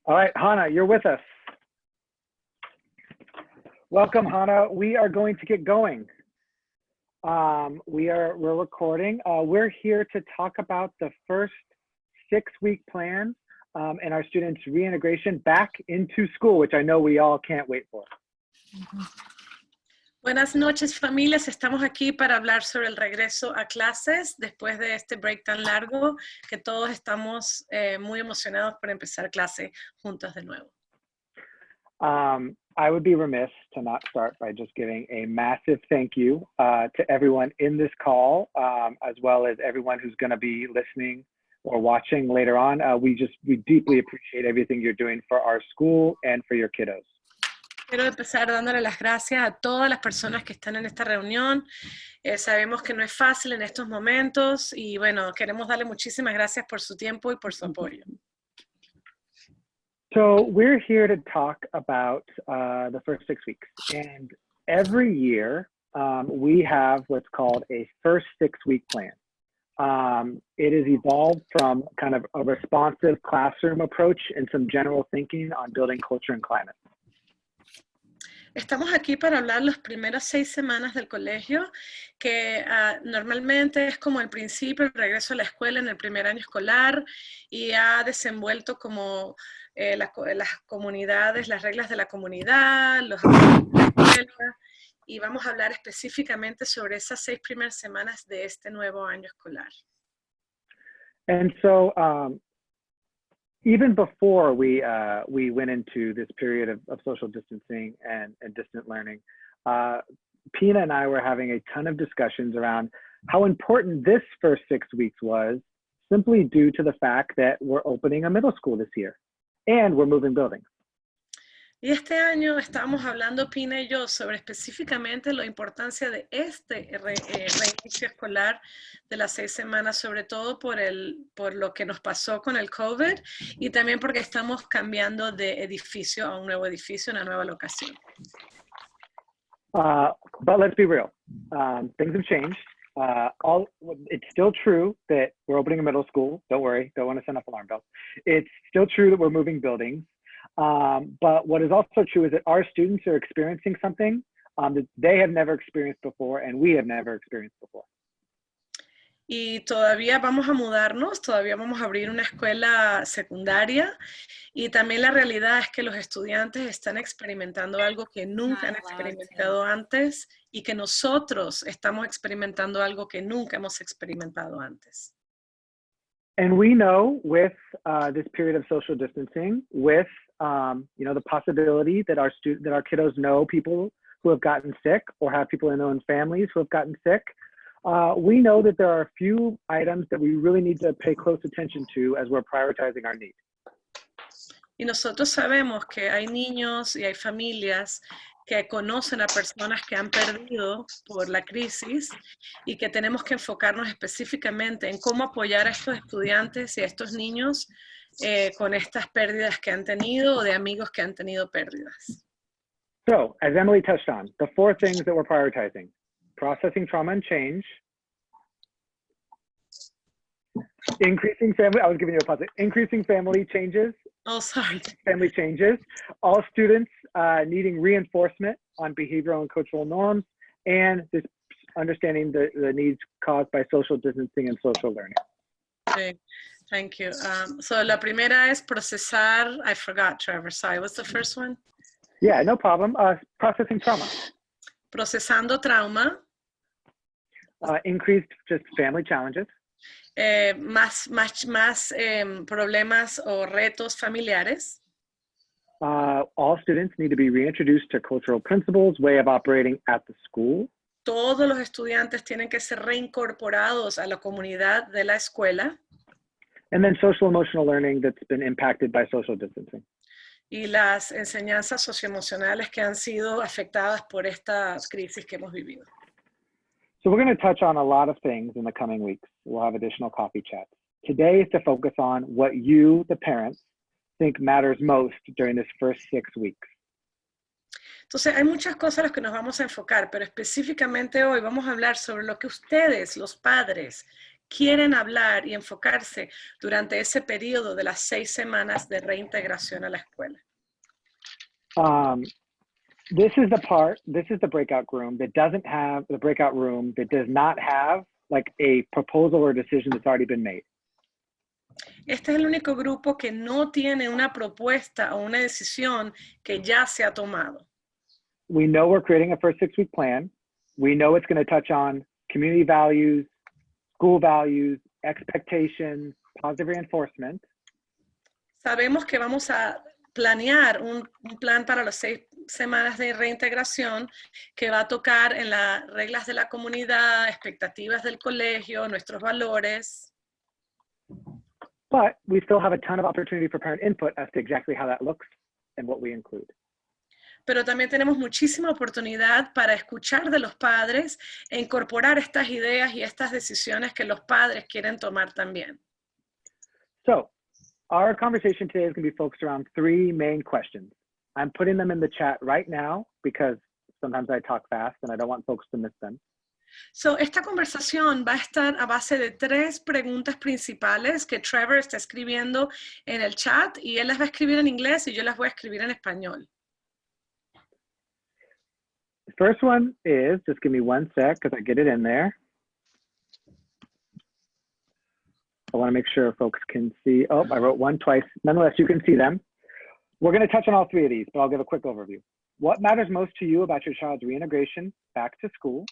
All right, Hannah, you're with us. Welcome, Hannah. We are going to get going. We're recording. We're here to talk about the first 6-week plan and our students' reintegration back into school, which I know we all can't wait for. Buenas noches, familias. Estamos aquí para hablar sobre el regreso a clases después de este break tan largo que todos estamos muy emocionados por empezar clase juntos de nuevo. I would be remiss to not start by just giving a massive thank you to everyone in this call, as well as everyone who's going to be listening or watching later on. We deeply appreciate everything you're doing for our school and for your kiddos. Quiero empezar dándole las gracias a todas las personas que están en esta reunión. Sabemos que no es fácil en estos momentos y bueno, queremos darle muchísimas gracias por su tiempo y por su apoyo. So we're here to talk about the first 6 weeks. And every year we have what's called a first 6-week plan. It has evolved from kind of a responsive classroom approach and some general thinking on building culture and climate. Estamos aquí para hablar las primeras 6 semanas del colegio, que normalmente es como el principio, el regreso a la escuela en el primer año escolar, y ha desenvuelto como las comunidades, las reglas de la comunidad, los acuerdos de la escuela, y vamos a hablar específicamente sobre esas 6 primeras semanas de este nuevo año escolar. And so even before we went into this period of social distancing and distant learning, Pina and I were having a ton of discussions around how important this first 6 weeks was, simply due to the fact that we're opening a middle school this year and we're moving buildings. Y este año estábamos hablando, Pina y yo, sobre específicamente la importancia de este reinicio escolar de las 6 semanas, sobre todo por lo que nos pasó con el COVID y también porque estamos cambiando de edificio a un nuevo edificio, una nueva locación. But let's be real, things have changed. It's still true that we're opening a middle school. Don't worry, don't want to send up alarm bells. It's still true that we're moving buildings. But what is also true is that our students are experiencing something that they have never experienced before and we have never experienced before. Y todavía vamos a mudarnos, todavía vamos a abrir una escuela secundaria y también la realidad es que los estudiantes están experimentando algo que nunca han experimentado antes y que nosotros estamos experimentando algo que nunca hemos experimentado antes. And we know with this period of social distancing, with the possibility that our kiddos know people who have gotten sick or have people in their own families who have gotten sick, we know that there are a few items that we really need to pay close attention to as we're prioritizing our needs. Y nosotros sabemos que hay niños y hay familias que conocen a personas que han perdido por la crisis y que tenemos que enfocarnos específicamente en cómo apoyar a estos estudiantes y a estos niños con estas pérdidas que han tenido o de amigos que han tenido pérdidas. So, as Emily touched on, the 4 things that we're prioritizing: processing trauma and change, increasing family changes. Oh, sorry. Family changes, all students needing reinforcement on behavioral and cultural norms, and this understanding the needs caused by social distancing and social learning. Okay, thank you. So la primera es procesar, I forgot, Trevor, sorry, what's the first one? Yeah, no problem. Processing trauma. Procesando trauma. Increased just family challenges. Más problemas o retos familiares. All students need to be reintroduced to cultural principles, way of operating at the school. Todos los estudiantes tienen que ser reincorporados a la comunidad de la escuela. And then social emotional learning that's been impacted by social distancing. Y las enseñanzas socioemocionales que han sido afectadas por esta crisis que hemos vivido. So we're going to touch on a lot of things in the coming weeks. We'll have additional coffee chats. Today is to focus on what you, the parents, think matters most during this first 6 weeks. Entonces, hay muchas cosas a las que nos vamos a enfocar, pero específicamente hoy vamos a hablar sobre lo que ustedes, los padres, quieren hablar y enfocarse durante ese periodo de las 6 semanas de reintegración a la escuela? This is the breakout room that doesn't have, the breakout room that does not have like a proposal or decision that's already been made. Este es el único grupo que no tiene una propuesta o una decisión que ya se ha tomado. We know we're creating a first 6-week plan. We know it's going to touch on community values, school values, expectations, positive reinforcement. Sabemos que vamos a planear un plan para las 6 semanas de reintegración que va a tocar en las reglas de la comunidad, expectativas del colegio, nuestros valores. But we still have a ton of opportunity for parent input as to exactly how that looks and what we include. Pero también tenemos muchísima oportunidad para escuchar de los padres e incorporar estas ideas y estas decisiones que los padres quieren tomar también. So our conversation today is going to be focused around 3 main questions. I'm putting them in the chat right now because sometimes I talk fast and I don't want folks to miss them. So, esta conversación va a estar a base de 3 preguntas principales que Trevor está escribiendo en el chat y él las va a escribir en inglés y yo las voy a escribir en español. The first one is, just give me one sec because I get it in there. I want to make sure folks can see. Oh, I wrote one twice. Nonetheless, you can see them. We're going to touch on all 3 of these, but I'll give a quick overview. What matters most to you about your child's reintegration back to school?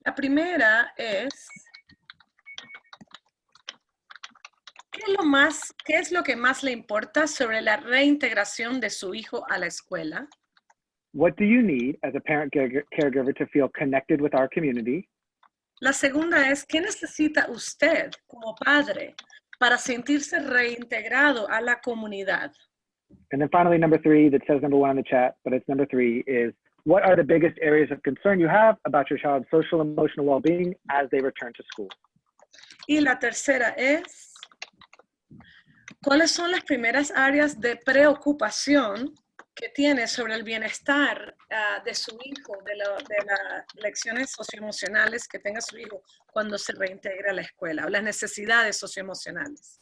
La primera es, ¿qué es lo que más le importa sobre la reintegración de su hijo a la escuela? What do you need as a parent caregiver to feel connected with our community? La segunda es, ¿qué necesita usted como padre para sentirse reintegrado a la comunidad? And then finally, number 3, that says number 1 on the chat, but it's number 3 is, what are the biggest areas of concern you have about your child's social and emotional well-being as they return to school? Y la tercera es, ¿cuáles son las primeras áreas de preocupación que tiene sobre el bienestar de su hijo, de las lecciones socioemocionales que tenga su hijo cuando se reintegra a la escuela, o las necesidades socioemocionales?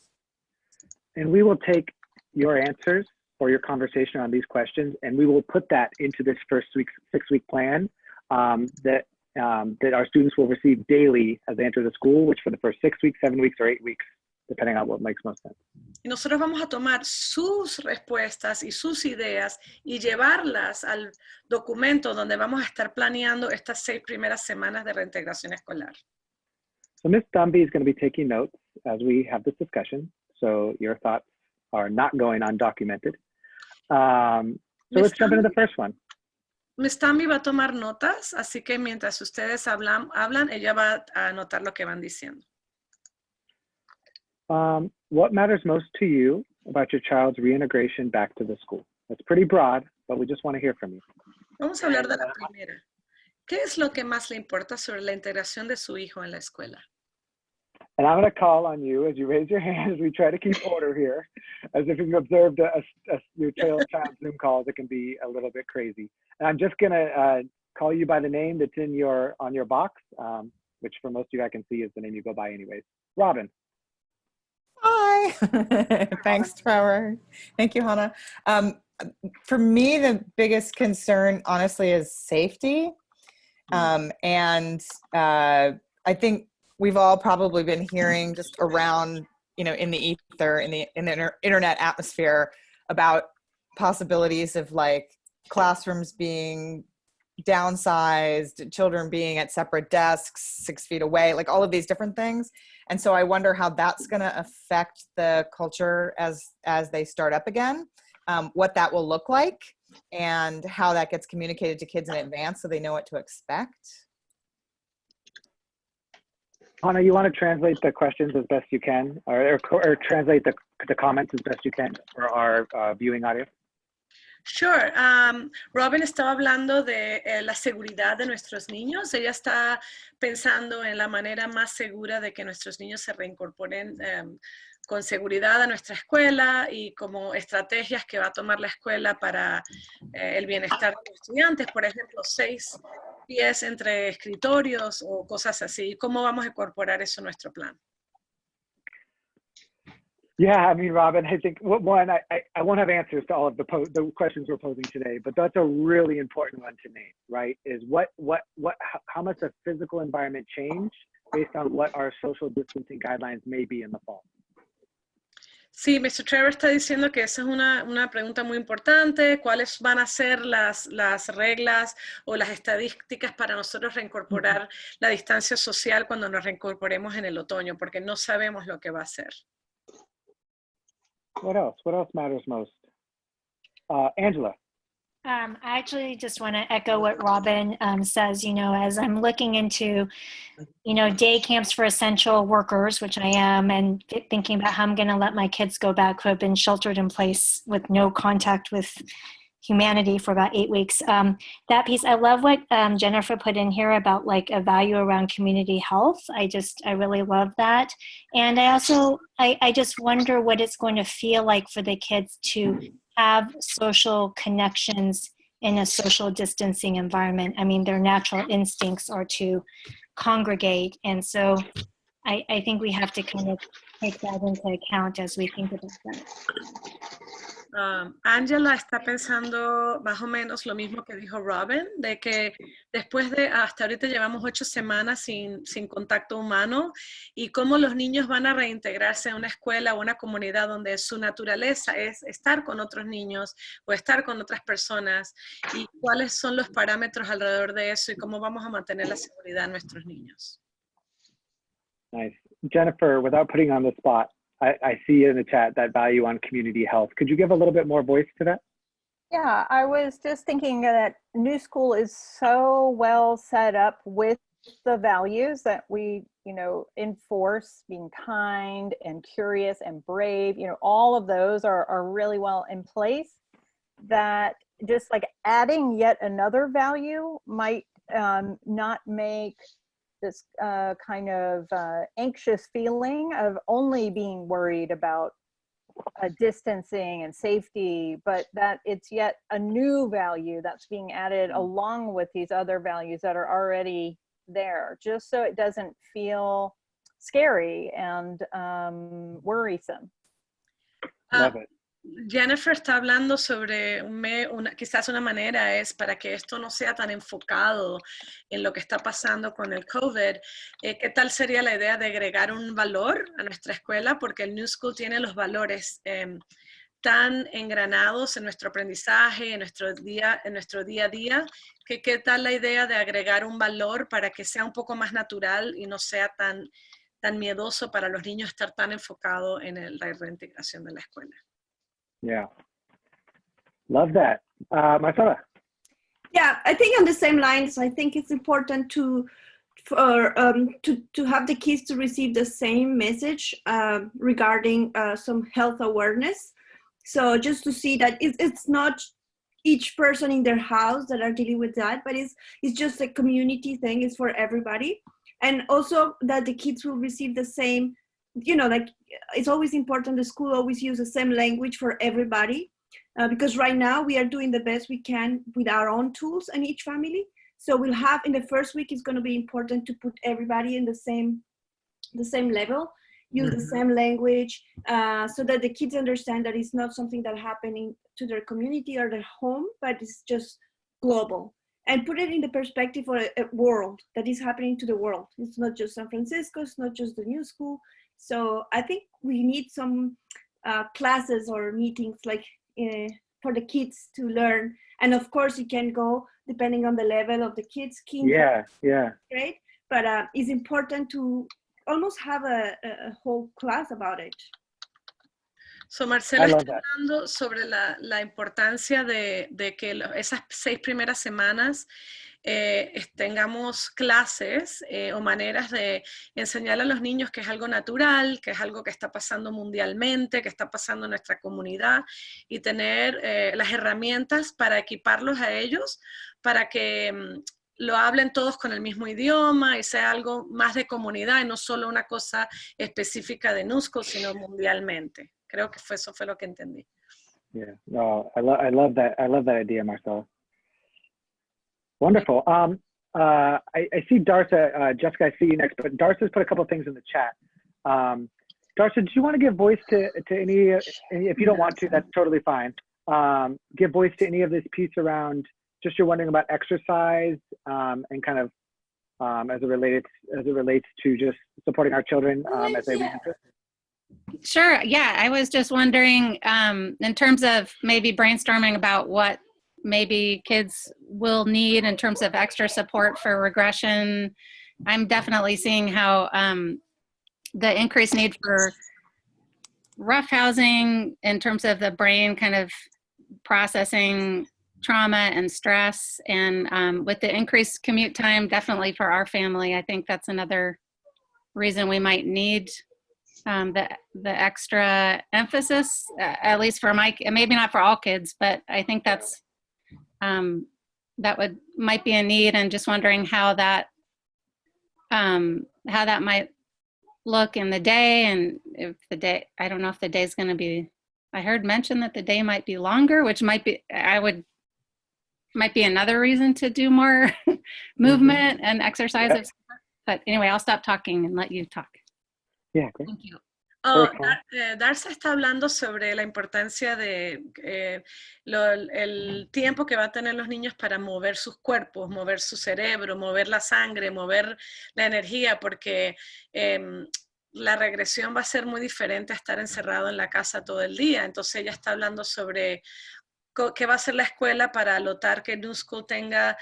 And we will take your answers or your conversation on these questions, and we will put that into this first 6-week plan that our students will receive daily as they enter the school, which for the first 6 weeks, 7 weeks, or 8 weeks, depending on what makes most sense. Y nosotros vamos a tomar sus respuestas y sus ideas y llevarlas al documento donde vamos a estar planeando estas 6 primeras semanas de reintegración escolar. So Ms. Dumby is going to be taking notes as we have this discussion, so your thoughts are not going undocumented. So let's jump into the first one. Ms. Tammy va a tomar notas, así que mientras ustedes hablan, ella va a anotar lo que van diciendo. What matters most to you about your child's reintegration back to the school? That's pretty broad, but we just want to hear from you. Vamos a hablar de la primera. ¿Qué es lo que más le importa sobre la integración de su hijo en la escuela? And I'm going to call on you as you raise your hand as we try to keep order here, as if you've observed your child's Zoom calls, it can be a little bit crazy. And I'm just going to call you by the name that's on your box, which for most of you I can see is the name you go by anyways. Robin. Hi. Thanks, Trevor. Thank you, Hannah. For me, the biggest concern, honestly, is safety. And I think we've all probably been hearing just around, in the ether, in the internet atmosphere about possibilities of like classrooms being downsized, children being at separate desks, 6 feet away, like all of these different things. And so I wonder how that's going to affect the culture as they start up again, what that will look like, and how that gets communicated to kids in advance so they know what to expect. Hannah, you want to translate the questions as best you can, or translate the comments as best you can for our viewing audience? Sure. Robin estaba hablando de la seguridad de nuestros niños. Ella está pensando en la manera más segura de que nuestros niños se reincorporen con seguridad a nuestra escuela y como estrategias que va a tomar la escuela para el bienestar de los estudiantes. Por ejemplo, 6 pies entre escritorios o cosas así. ¿Cómo vamos a incorporar eso en nuestro plan? Yeah, I mean, Robin, I think one, I won't have answers to all of the questions we're posing today, but that's a really important one to name, right? Is how must a physical environment change based on what our social distancing guidelines may be in the fall? Sí, Mr. Trevor está diciendo que esa es una pregunta muy importante. ¿Cuáles van a ser las reglas o las estadísticas para nosotros reincorporar la distancia social cuando nos reincorporemos en el otoño? Porque no sabemos lo que va a ser. What else? What else matters most? Angela. I actually just want to echo what Robin says, you know, as I'm looking into, you know, day camps for essential workers, which I am, and thinking about how I'm going to let my kids go back who have been sheltered in place with no contact with humanity for about 8 weeks. That piece, I love what Jennifer put in here about like a value around community health. I really love that. And I also, I just wonder what it's going to feel like for the kids to have social connections in a social distancing environment. I mean, their natural instincts are to congregate. And so I think we have to kind of take that into account as we think about that. Angela está pensando más o menos lo mismo que dijo Robin, de que después de, hasta ahorita llevamos 8 semanas sin contacto humano y cómo los niños van a reintegrarse en una escuela o una comunidad donde su naturaleza es estar con otros niños o estar con otras personas y cuáles son los parámetros alrededor de eso y cómo vamos a mantener la seguridad de nuestros niños. Nice. Jennifer, without putting on the spot, I see in the chat that value on community health. Could you give a little bit more voice to that? Yeah, I was just thinking that New School is so well set up with the values that we, you know, enforce, being kind and curious and brave, you know, all of those are really well in place, that just like adding yet another value might not make this kind of anxious feeling of only being worried about distancing and safety, but that it's yet a new value that's being added along with these other values that are already there, just so it doesn't feel scary and worrisome. Love it. Jennifer está hablando sobre quizás una manera es para que esto no sea tan enfocado en lo que está pasando con el COVID. ¿Qué tal sería la idea de agregar un valor a nuestra escuela? Porque el New School tiene los valores tan engranados en nuestro aprendizaje, en nuestro día a día, que qué tal la idea de agregar un valor para que sea un poco más natural y no sea tan miedoso para los niños estar tan enfocado en la reintegración de la escuela. Yeah, love that. Marcela. Yeah, I think on the same lines, I think it's important to have the kids to receive the same message regarding some health awareness. So just to see that it's not each person in their house that are dealing with that, but it's just a community thing. It's for everybody. And also that the kids will receive the same, you know, like it's always important the school always use the same language for everybody because right now we are doing the best we can with our own tools in each family. So we'll have in the first week, it's going to be important to put everybody in the same level, use the same language so that the kids understand that it's not something that happening to their community or their home, but it's just global. And put it in the perspective of a world that is happening to the world. It's not just San Francisco, it's not just the New School. So I think we need some classes or meetings like for the kids to learn. And of course you can go depending on the level of the kids. Yeah. Great. But it's important to almost have a whole class about it. So Marcela está hablando sobre la importancia de que esas 6 primeras semanas tengamos clases o maneras de enseñar a los niños que es algo natural, que es algo que está pasando mundialmente, que está pasando en nuestra comunidad y tener las herramientas para equiparlos a ellos para que lo hablen todos con el mismo idioma y sea algo más de comunidad y no solo una cosa específica de NUSCO, sino mundialmente. Creo que eso fue lo que entendí. Yeah, no, I love that. I love that idea, Marcela. Wonderful. I see Darsa, Jessica, I see you next, but Darsa's put a couple of things in the chat. Darsa, do you want to give voice to any, if you don't want to, that's totally fine. Give voice to any of this piece around, just you're wondering about exercise and kind of as it relates to just supporting our children as they re-enter? Sure. Yeah, I was just wondering in terms of maybe brainstorming about what maybe kids will need in terms of extra support for regression. I'm definitely seeing how the increased need for roughhousing in terms of the brain kind of processing trauma and stress, and with the increased commute time, definitely for our family, I think that's another reason we might need the extra emphasis, at least for my, maybe not for all kids, but I think that's that might be a need, and just wondering how that might look in the day, and if the day, I don't know if the day's going to be, I heard mention that the day might be longer, which might be another reason to do more movement and exercise. Yep. But anyway, I'll stop talking and let you talk. Yeah, great. Thank you. Darsa está hablando sobre la importancia de el tiempo que va a tener los niños para mover sus cuerpos, mover su cerebro, mover la sangre, mover la energía, porque la regresión va a ser muy diferente a estar encerrado en la casa todo el día. Entonces ella está hablando sobre qué va a hacer la escuela para lotar que New School tenga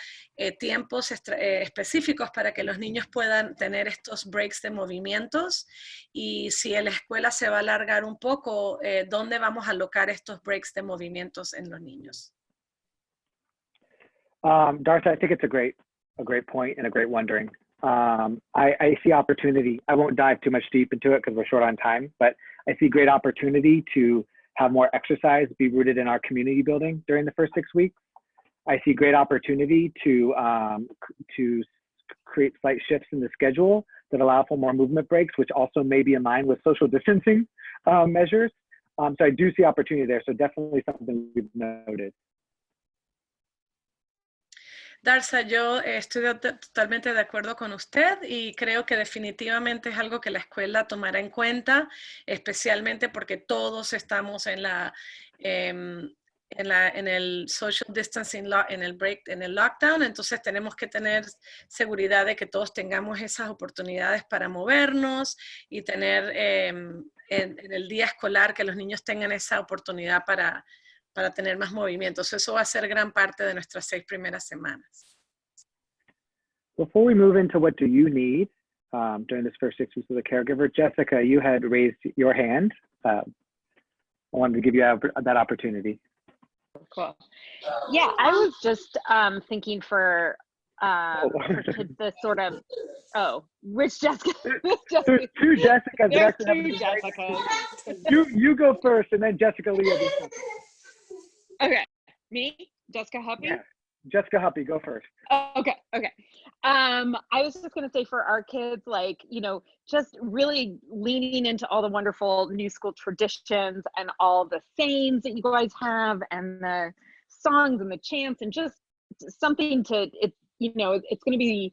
tiempos específicos para que los niños puedan tener estos breaks de movimientos, y si la escuela se va a alargar un poco, ¿dónde vamos a alocar estos breaks de movimientos en los niños? Dartha, I think it's a great point and a great wondering. I see opportunity. I won't dive too much deep into it because we're short on time, but I see great opportunity to have more exercise be rooted in our community building during the first 6 weeks. I see great opportunity to create slight shifts in the schedule that allow for more movement breaks, which also may be in line with social distancing measures. So I do see opportunity there. So definitely something we've noted. Darsa, yo estoy totalmente de acuerdo con usted y creo que definitivamente es algo que la escuela tomará en cuenta, especialmente porque todos estamos en el social distancing, en el lockdown. Entonces tenemos que tener seguridad de que todos tengamos esas oportunidades para movernos y tener en el día escolar que los niños tengan esa oportunidad para tener más movimientos. Eso va a ser gran parte de nuestras 6 primeras semanas. Before we move into what do you need during this first 6 weeks of the caregiver, Jessica, you had raised your hand. I wanted to give you that opportunity. Cool. Yeah, I was just thinking for kids to sort of, which Jessica? Two Jessicas. There's 2 Jessicas. You go first, and then Jessica Leah goes second. Okay, me, Jessica Huppy? Yeah. Jessica Huppy, go first. Okay. I was just going to say for our kids, like, you know, just really leaning into all the wonderful New School traditions and all the sayings that you guys have and the songs and the chants, and just something to, it's going to be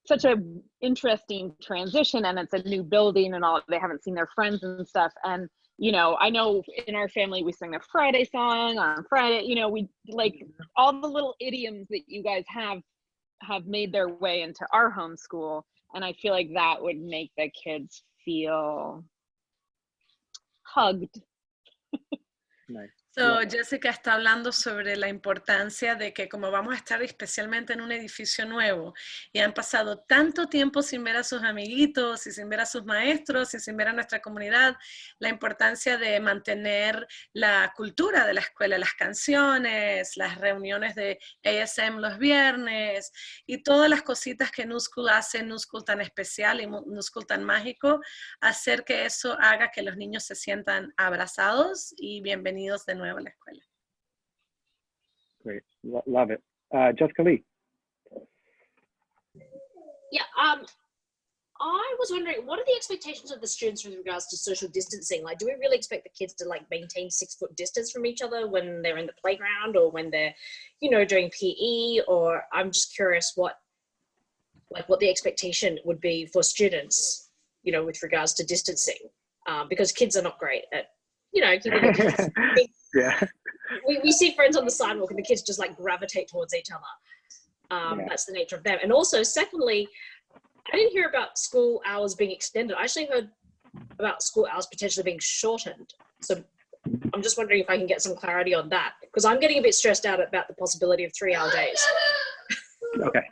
such a interesting transition, and it's a new building and all, they haven't seen their friends and stuff. And you know, I know in our family we sing the Friday song on Friday, you know, we like all the little idioms that you guys have made their way into our homeschool. And I feel like that would make the kids feel hugged. Nice. So, Jessica está hablando sobre la importancia de que como vamos a estar especialmente en un edificio nuevo y han pasado tanto tiempo sin ver a sus amiguitos y sin ver a sus maestros y sin ver a nuestra comunidad, la importancia de mantener la cultura de la escuela, las canciones, las reuniones de ASM los viernes y todas las cositas que New School hace, New School tan especial y New School tan mágico, hacer que eso haga que los niños se sientan abrazados y bienvenidos de nuevo a la escuela. Great, love it. Jessica Lee. Yeah, I was wondering, what are the expectations of the students with regards to social distancing? Like, do we really expect the kids to like maintain 6-foot distance from each other when they're in the playground or when they're, you know, doing PE? Or I'm just curious what like what the expectation would be for students, with regards to distancing, because kids are not great at, keeping their distance. Yeah. We see friends on the sidewalk and the kids just like gravitate towards each other. That's the nature of them. And also, secondly, I didn't hear about school hours being extended. I actually heard about school hours potentially being shortened. So I'm just wondering if I can get some clarity on that, because I'm getting a bit stressed out about the possibility of 3-hour days. Okay.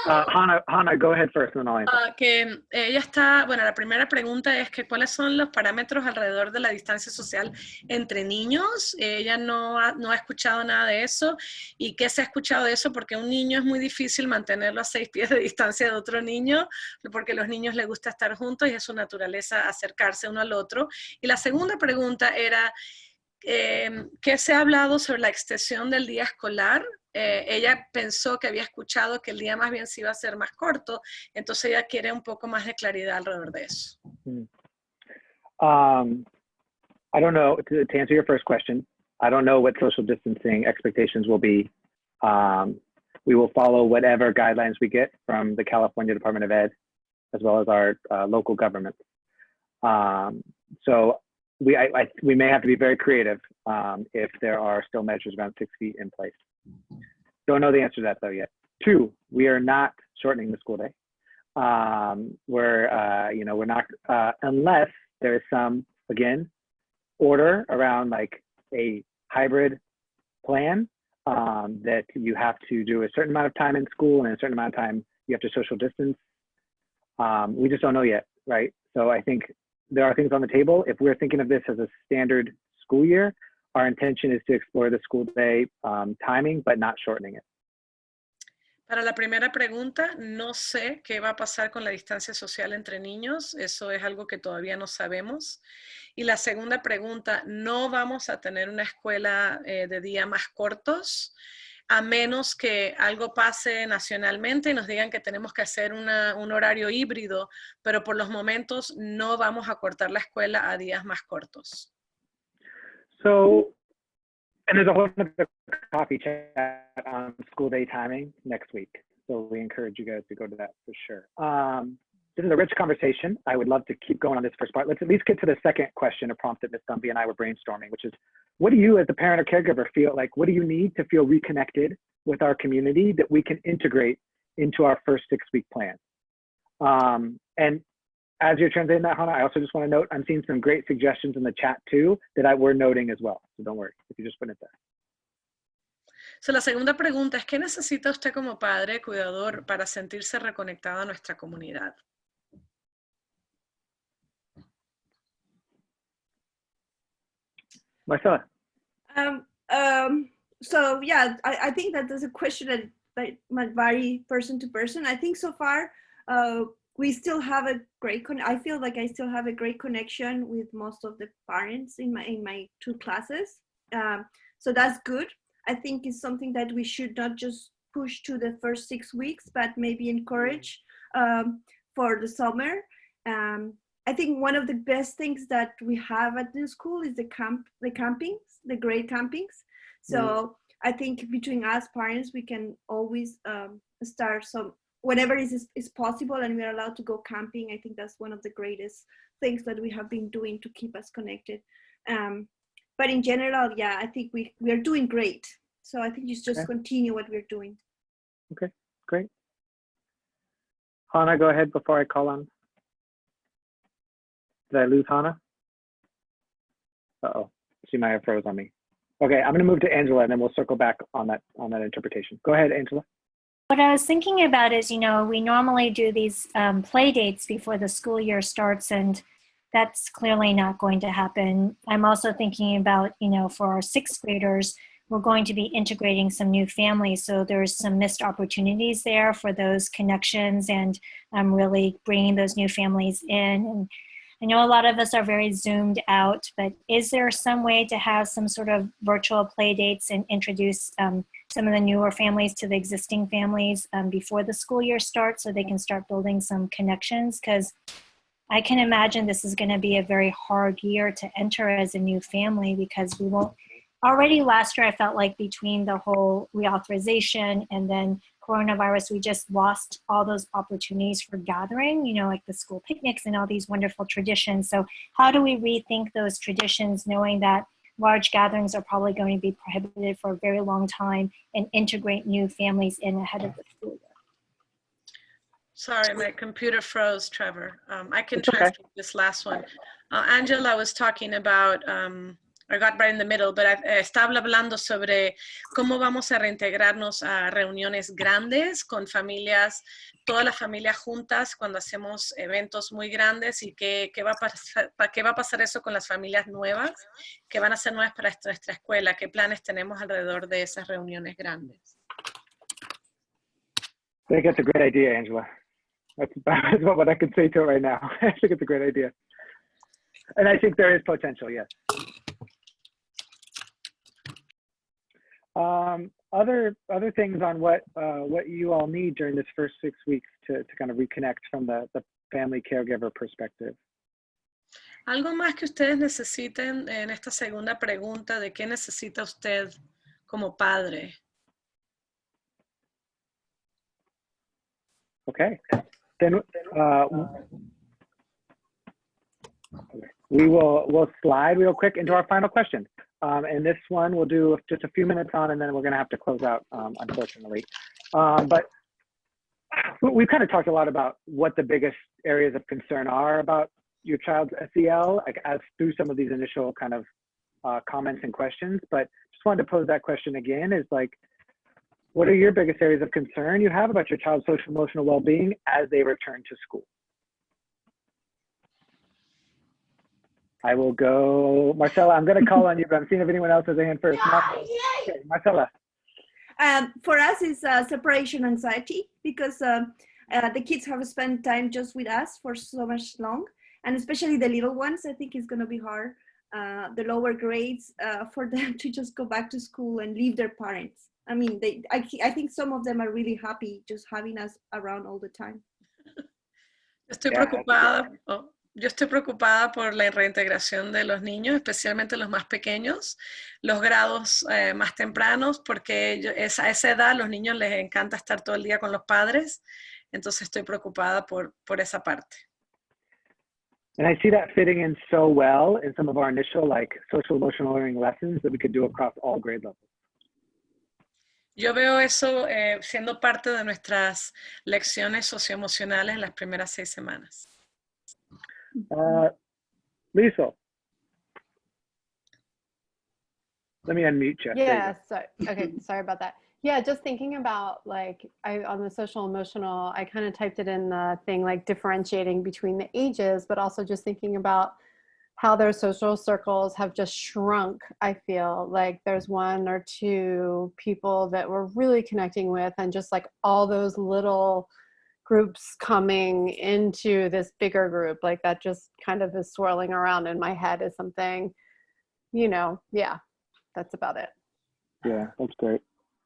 Hannah, go ahead first and then I'll answer. Que ella está, bueno, la primera pregunta es que cuáles son los parámetros alrededor de la distancia social entre niños. Ella no ha escuchado nada de eso. ¿Y qué se ha escuchado de eso? Porque un niño es muy difícil mantenerlo a 6 pies de distancia de otro niño, porque a los niños les gusta estar juntos y es su naturaleza acercarse uno al otro. Y la segunda pregunta era, ¿qué se ha hablado sobre la extensión del día escolar? Ella pensó que había escuchado que el día más bien se iba a hacer más corto, entonces ella quiere un poco más de claridad alrededor de eso. I don't know, to answer your first question, I don't know what social distancing expectations will be. We will follow whatever guidelines we get from the California Department of Ed, as well as our local government. So we may have to be very creative if there are still measures around 6 feet in place. Don't know the answer to that though yet. 2, we are not shortening the school day. We're not, unless there is some, again, order around like a hybrid plan that you have to do a certain amount of time in school and a certain amount of time you have to social distance. We just don't know yet, right? So I think there are things on the table. If we're thinking of this as a standard school year, our intention is to explore the school day timing, but not shortening it. Para la primera pregunta, no sé qué va a pasar con la distancia social entre niños. Eso es algo que todavía no sabemos. Y la segunda pregunta, no vamos a tener una escuela de día más cortos, a menos que algo pase nacionalmente y nos digan que tenemos que hacer un horario híbrido, pero por los momentos no vamos a cortar la escuela a días más cortos. So, and there's a whole other coffee chat on school day timing next week. So we encourage you guys to go to that for sure. This is a rich conversation. I would love to keep going on this first part. Let's at least get to the second question or prompt that Ms. Dunby and I were brainstorming, which is, what do you as a parent or caregiver feel like, what do you need to feel reconnected with our community that we can integrate into our first 6-week plan? And as you're translating that, Hannah, I also just want to note, I'm seeing some great suggestions in the chat too that we're noting as well. So don't worry if you just put it there. So, la segunda pregunta es, ¿qué necesita usted como padre, cuidador, para sentirse reconectado a nuestra comunidad? Marcela. So yeah, I think that there's a question that might vary person to person. I think so far, we still have a great I feel like I still have a great connection with most of the parents in my 2 classes. So that's good. I think it's something that we should not just push to the first 6 weeks, but maybe encourage for the summer. I think one of the best things that we have at the school is the campings, the great campings. So I think between us parents, we can always start some, whenever is possible and we're allowed to go camping. I think that's one of the greatest things that we have been doing to keep us connected. But in general, yeah, I think we are doing great. So I think you just continue what we're doing. Okay, great. Hannah, go ahead before I call on. Did I lose Hannah? Uh-oh, she might have froze on me. Okay, I'm gonna move to Angela and then we'll circle back on that interpretation. Go ahead, Angela. What I was thinking about is, we normally do these play dates before the school year starts, and that's clearly not going to happen. I'm also thinking about, for our 6th graders, we're going to be integrating some new families. So there's some missed opportunities there for those connections and really bringing those new families in. And I know a lot of us are very zoomed out, but is there some way to have some sort of virtual play dates and introduce some of the newer families to the existing families before the school year starts so they can start building some connections? Because I can imagine this is going to be a very hard year to enter as a new family because we won't already last year, I felt like between the whole reauthorization and then coronavirus, we just lost all those opportunities for gathering, you know, like the school picnics and all these wonderful traditions. So how do we rethink those traditions, knowing that large gatherings are probably going to be prohibited for a very long time, and integrate new families in ahead of the school year? Sorry, my computer froze, Trevor. I can It's okay. translate this last one. Angela was talking about, I got right in the middle, but estaba hablando sobre cómo vamos a reintegrarnos a reuniones grandes con familias, todas las familias juntas cuando hacemos eventos muy grandes, y qué va a pasar eso con las familias nuevas que van a ser nuevas para nuestra escuela, qué planes tenemos alrededor de esas reuniones grandes. I think that's a great idea, Angela. That's about what I can say to it right now. I think it's a great idea. And I think there is potential, yes. Other things on what you all need during this first 6 weeks to kind of reconnect from the family caregiver perspective. ¿Algo más que ustedes necesiten en esta segunda pregunta de qué necesita usted como padre? Okay, then we'll slide real quick into our final question. And this one we'll do just a few minutes on, and then we're going to have to close out, unfortunately. But we've kind of talked a lot about what the biggest areas of concern are about your child's SEL, like as through some of these initial kind of comments and questions. But just wanted to pose that question again: is like, what are your biggest areas of concern you have about your child's social emotional well-being as they return to school? I will go, Marcella, I'm going to call on you, but I'm seeing if anyone else has a hand first. Okay, Marcella. For us, it's separation anxiety, because the kids have spent time just with us for so much long, and especially the little ones. I think it's going to be hard, the lower grades, for them to just go back to school and leave their parents. I mean, I think some of them are really happy just having us around all the time. Estoy preocupada. Yo estoy preocupada por la reintegración de los niños, especialmente los más pequeños, los grados más tempranos, porque a esa edad los niños les encanta estar todo el día con los padres, entonces estoy preocupada por esa parte. And I see that fitting in so well in some of our initial like social emotional learning lessons that we could do across all grade levels. Yo veo eso siendo parte de nuestras lecciones socioemocionales en las primeras 6 semanas. Lisa, let me unmute you. Yeah, okay, sorry about that. Yeah, just thinking about like, on the social emotional, I kind of typed it in the thing, like differentiating between the ages, but also just thinking about how their social circles have just shrunk. I feel like there's 1 or 2 people that we're really connecting with, and just like all those little groups coming into this bigger group, like that just kind of is swirling around in my head as something, you know, yeah, that's about it. Yeah, that's great.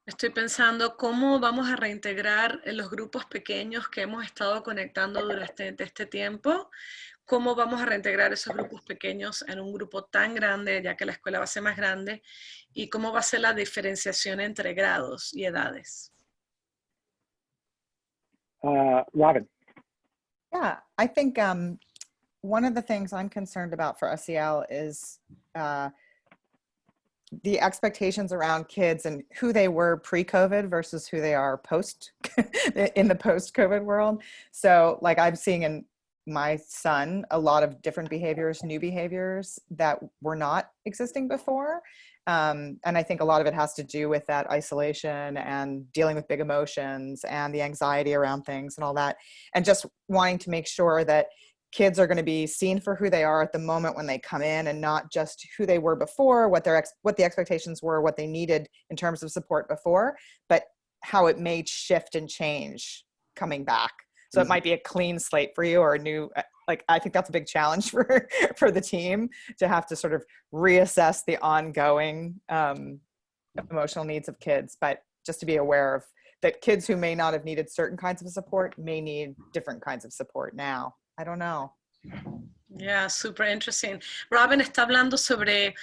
Estoy pensando cómo vamos a reintegrar en los grupos pequeños que hemos estado conectando durante este tiempo, cómo vamos a reintegrar esos grupos pequeños en un grupo tan grande, ya que la escuela va a ser más grande, y cómo va a ser la diferenciación entre grados y edades. Robin. Yeah, I think one of the things I'm concerned about for SEL is the expectations around kids and who they were pre-COVID versus who they are post in the post-COVID world. So like I'm seeing in my son a lot of different behaviors, new behaviors that were not existing before. And I think a lot of it has to do with that isolation and dealing with big emotions and the anxiety around things and all that. And just wanting to make sure that kids are going to be seen for who they are at the moment when they come in, and not just who they were before, what the expectations were, what they needed in terms of support before, but how it may shift and change coming back. So it might be a clean slate for you, or a new, like, I think that's a big challenge for the team to have to sort of reassess the ongoing emotional needs of kids, but just to be aware of that kids who may not have needed certain kinds of support may need different kinds of support now. I don't know. Yeah, super interesting. Robin está hablando sobre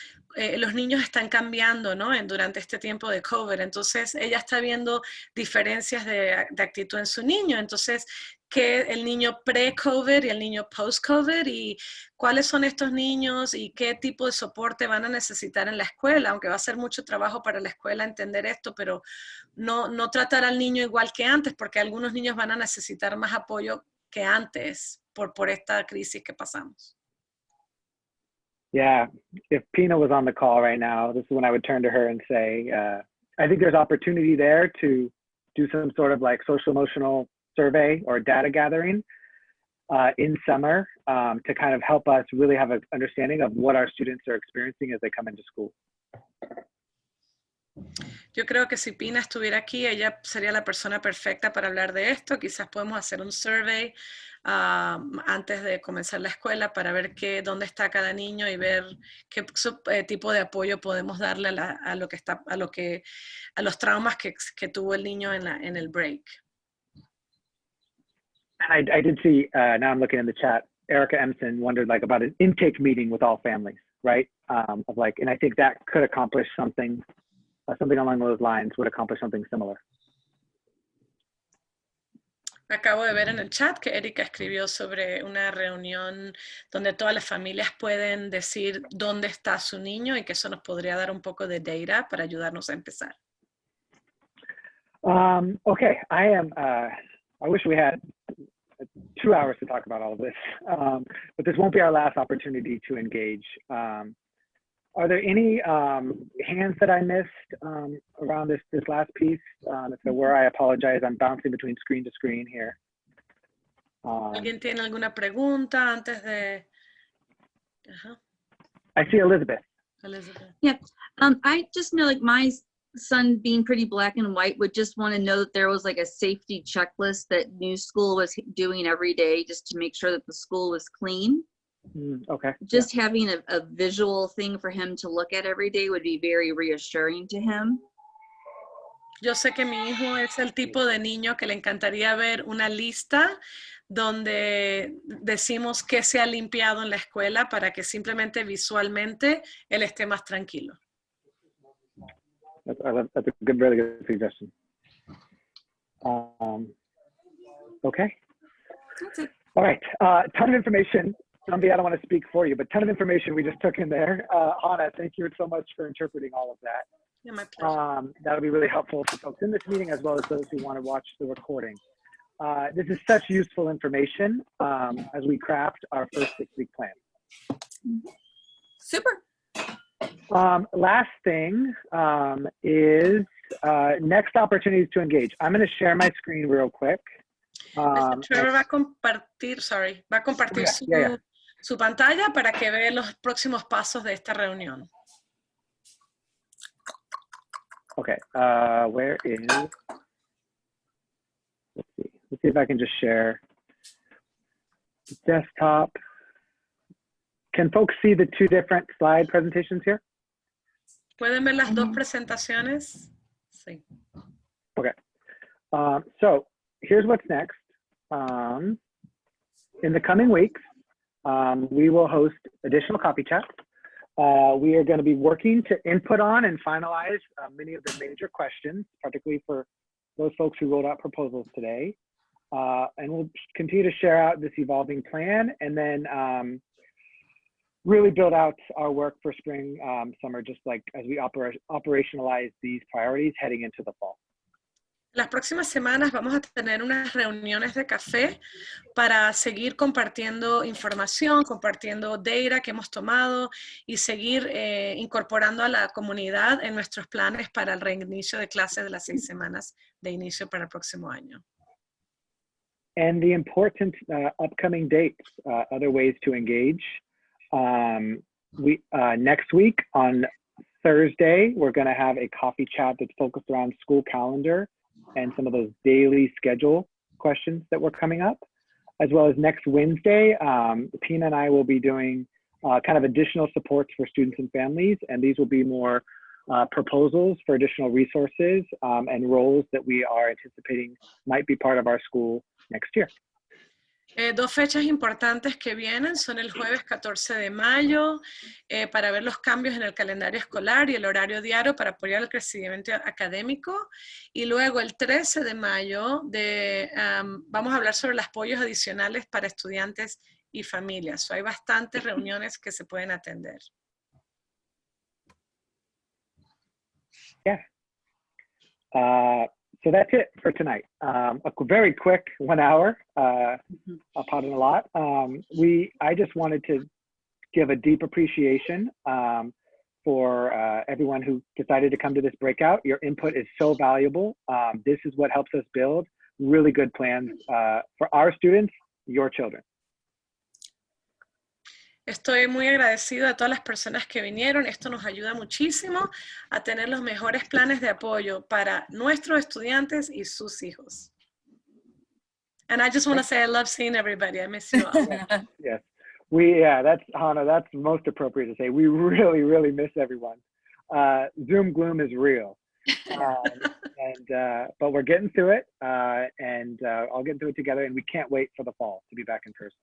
los niños están cambiando, ¿no? Durante este tiempo de COVID. Entonces, ella está viendo diferencias de actitud en su niño. Entonces, que el niño pre-COVID y el niño post-COVID y cuáles son estos niños y qué tipo de soporte van a necesitar en la escuela, aunque va a ser mucho trabajo para la escuela entender esto, pero no tratar al niño igual que antes, porque algunos niños van a necesitar más apoyo que antes por esta crisis que pasamos. Yeah, if Pina was on the call right now, this is when I would turn to her and say, I think there's opportunity there to do some sort of like social emotional survey or data gathering in summer to kind of help us really have an understanding of what our students are experiencing as they come into school. Yo creo que si Pina estuviera aquí, ella sería la persona perfecta para hablar de esto. Quizás podemos hacer un survey antes de comenzar la escuela para ver dónde está cada niño y ver qué tipo de apoyo podemos darle a los traumas que tuvo el niño en el break. And I did see, now I'm looking in the chat, Erica Emson wondered like about an intake meeting with all families, right? Of like, and I think that could accomplish something along those lines would accomplish something similar. Acabo de ver en el chat que Erika escribió sobre una reunión donde todas las familias pueden decir dónde está su niño y que eso nos podría dar un poco de data para ayudarnos a empezar. Okay, I wish we had 2 hours to talk about all of this, but this won't be our last opportunity to engage. Are there any hands that I missed around this last piece? If there were, I apologize. I'm bouncing between screen to screen here. ¿Alguien tiene alguna pregunta antes de...? I see Elizabeth. Elizabeth. Yeah, I just know like my son being pretty black and white would just want to know that there was like a safety checklist that New School was doing every day just to make sure that the school was clean. Okay. Just having a visual thing for him to look at every day would be very reassuring to him. Yo sé que mi hijo es el tipo de niño que le encantaría ver una lista donde decimos qué se ha limpiado en la escuela para que simplemente visualmente él esté más tranquilo. That's a good, really good suggestion. Okay. That's it. All right. Ton of information. Somebody, I don't want to speak for you, but ton of information we just took in there. Hannah, thank you so much for interpreting all of that. Yeah, my pleasure. That'll be really helpful for folks in this meeting as well as those who want to watch the recording. This is such useful information as we craft our first 6-week plan. Super. Last thing is next opportunities to engage. I'm going to share my screen real quick. Trevor va a compartir, su pantalla para que vea los próximos pasos de esta reunión. Okay, where is, let's see if I can just share desktop. Can folks see the 2 different slide presentations here? ¿Pueden ver las dos presentaciones? Sí. Okay, so here's what's next. In the coming weeks, we will host additional coffee chats. We are going to be working to input on and finalize many of the major questions, particularly for those folks who wrote out proposals today. And we'll continue to share out this evolving plan and then really build out our work for spring, summer, just like as we operationalize these priorities heading into the fall. Las próximas semanas vamos a tener unas reuniones de café para seguir compartiendo información, compartiendo data que hemos tomado y seguir incorporando a la comunidad en nuestros planes para el reinicio de clases de las 6 semanas de inicio para el próximo año. And the important upcoming dates, other ways to engage. Next week on Thursday, we're going to have a coffee chat that's focused around school calendar and some of those daily schedule questions that were coming up, as well as next Wednesday, Pina and I will be doing kind of additional supports for students and families, and these will be more proposals for additional resources and roles that we are anticipating might be part of our school next year. Dos fechas importantes que vienen son el jueves 14 de mayo para ver los cambios en el calendario escolar y el horario diario para apoyar el crecimiento académico. Y luego el 13 de mayo vamos a hablar sobre los apoyos adicionales para estudiantes y familias. So, hay bastantes reuniones que se pueden atender. Yeah. So that's it for tonight. A very quick 1 hour, upon a lot. I just wanted to give a deep appreciation for everyone who decided to come to this breakout. Your input is so valuable. This is what helps us build really good plans for our students, your children. Estoy muy agradecido a todas las personas que vinieron. Esto nos ayuda muchísimo a tener los mejores planes de apoyo para nuestros estudiantes y sus hijos. And I just want to say I love seeing everybody. I miss you all. Yes. That's Hannah, that's most appropriate to say. We really, really miss everyone. Zoom gloom is real. But we're getting through it and I'll get through it together, and we can't wait for the fall to be back in person.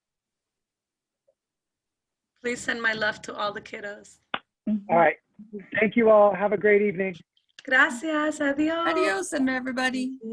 Please send my love to all the kiddos. All right. Thank you all. Have a great evening. Gracias. Adiós. Adios, everybody.